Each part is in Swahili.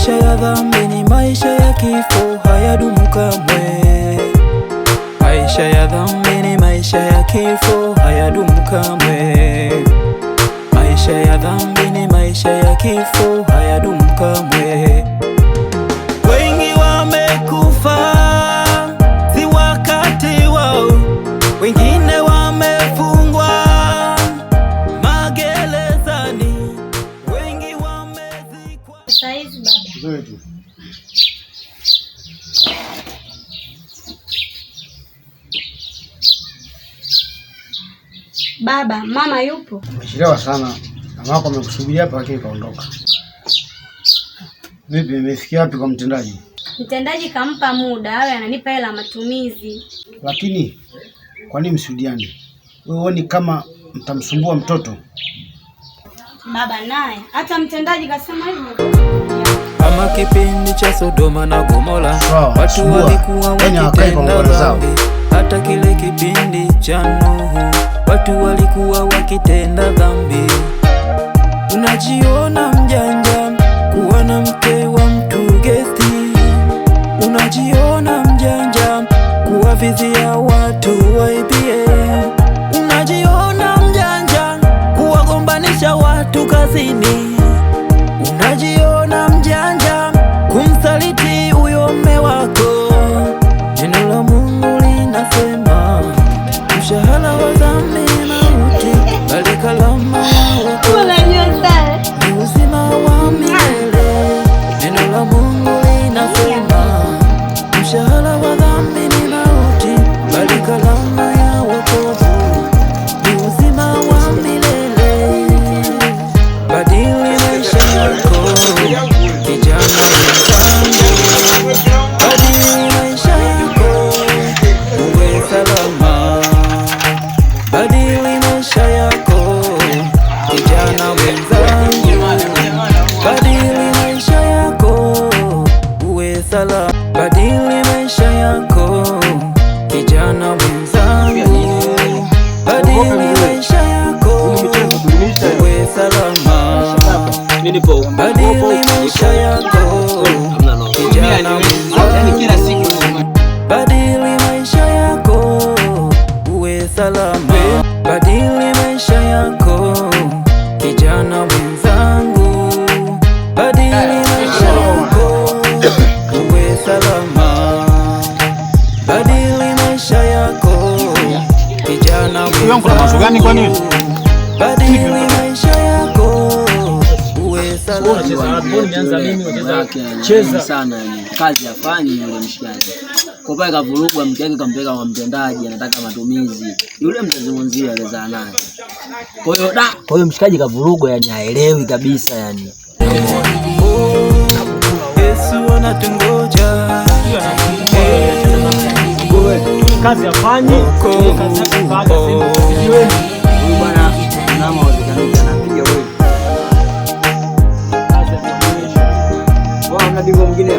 Maisha ya dhambi ni maisha ya kifo, hayadumu kamwe. Maisha ya dhambi ni maisha ya kifo, hayadumu kamwe. Maisha ya dhambi ni maisha ya kifo, hayadumu kamwe. Wengi wamekufa, si wakati wao. Wengine wamefungwa magerezani, wengi wamezikwa. Saizi baba. Baba, mama yupo? Umechelewa sana. Mama wako amekusubiria hapa lakini kaondoka. Vipi, imefikia wapi kwa mtendaji? Mtendaji kampa muda, awe ananipa hela matumizi. Lakini kwa nini msudiane? Wewe huoni kama mtamsumbua mtoto? Baba naye hata mtendaji kasema hivyo. Kama kipindi cha Sodoma na Gomora, watu walikuwa wakitenda dhambi. Hata kile kipindi cha Nuhu, watu walikuwa wakitenda dhambi. Unajiona mjanja kuwa na mke wa mtu gesti. Unajiona mjanja kuwavizia watu waibie. Unajiona mjanja kuwagombanisha watu kazini. Unajiona mjanja kumsaliti huyo mume wako. Neno la Mungu linasema mshahara wa dhambi ni mauti, bali karama ya wokovu ni uzima wa milele. Neno la Mungu linasema mshahara wa dhambi ni mauti, bali karama ya wokovu ni uzima wa milele. Badili maisha yako kijana mwenzangu, badili maisha yako uwe salama. Badili maisha yako kijana mwenzangu, badili maisha yako uwe salama. Badili maisha yako kijana mwenzangu, badili maisha yako uwe salama. Badili maisha yako kijana mwenzangu, badili maisha yako uwe salama. Badili maisha yako kijana mwenzangu, badili maisha yako uwe salama. Badili maisha yako kijana mwenzangu, badili maisha yako uwe salama. Cheza sana yani. Kazi afanye yule mshikaji. Kwa pale kavurugwa mke wake kampeleka kwa mtendaji, anataka matumizi. Yule mtazungumzia aleza naye. Kwa hiyo mshikaji kavurugwa yani haelewi kabisa yani. Yesu anatungoja. Kazi afanye. Kazi yake baada sema. Huyu bwana nama wazikanisha anapiga wewe. Bwana bingo mwingine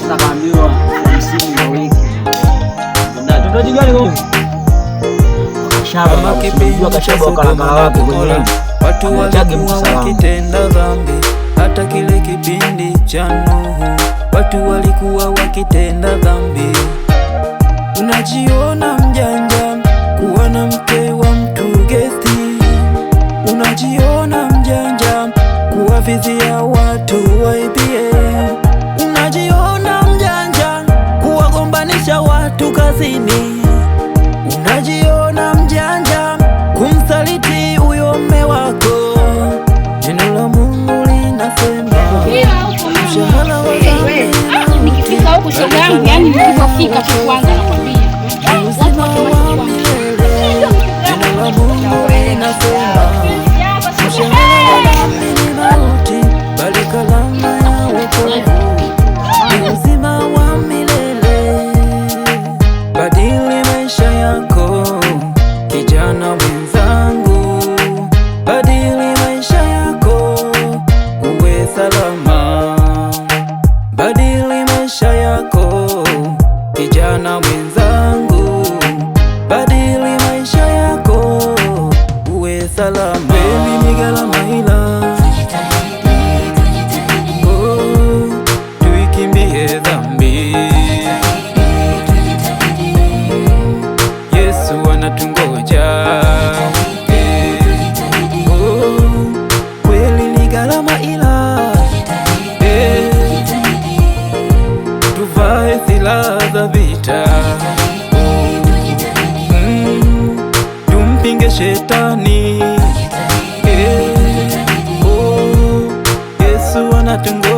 atakaambiwa msimu wa wiki. Mtendaji gani huyo? Kama kipindi cha Sodoma na Gomora, watu walikuwa wakitenda dhambi. Hata kile kipindi cha Nuhu, watu walikuwa wakitenda dhambi. Unajiona mjanja kuwa na mke wa mtu gesti. Unajiona mjanja kuwavizia watu waibie. Unajiona mjanja kuwagombanisha watu kazini. Unajiona mjanja kumsaliti huyo mume wako. Neno la Mungu linasema mshahara wa dhambi nikifika huko shoga yangu, yani nikifika tu kwanza nakwambia uzima wa milele. Neno la Mungu linasema mshahara wa dhambi ni mauti, bali karama ya wokovu ni uzima wa milele. Badili maisha yako kijana mwenzangu, badili maisha yako uwe salama. Badili maisha yako kijana mwenzangu. silaha za vita. Tumpinge shetani. Yesu anatungoja.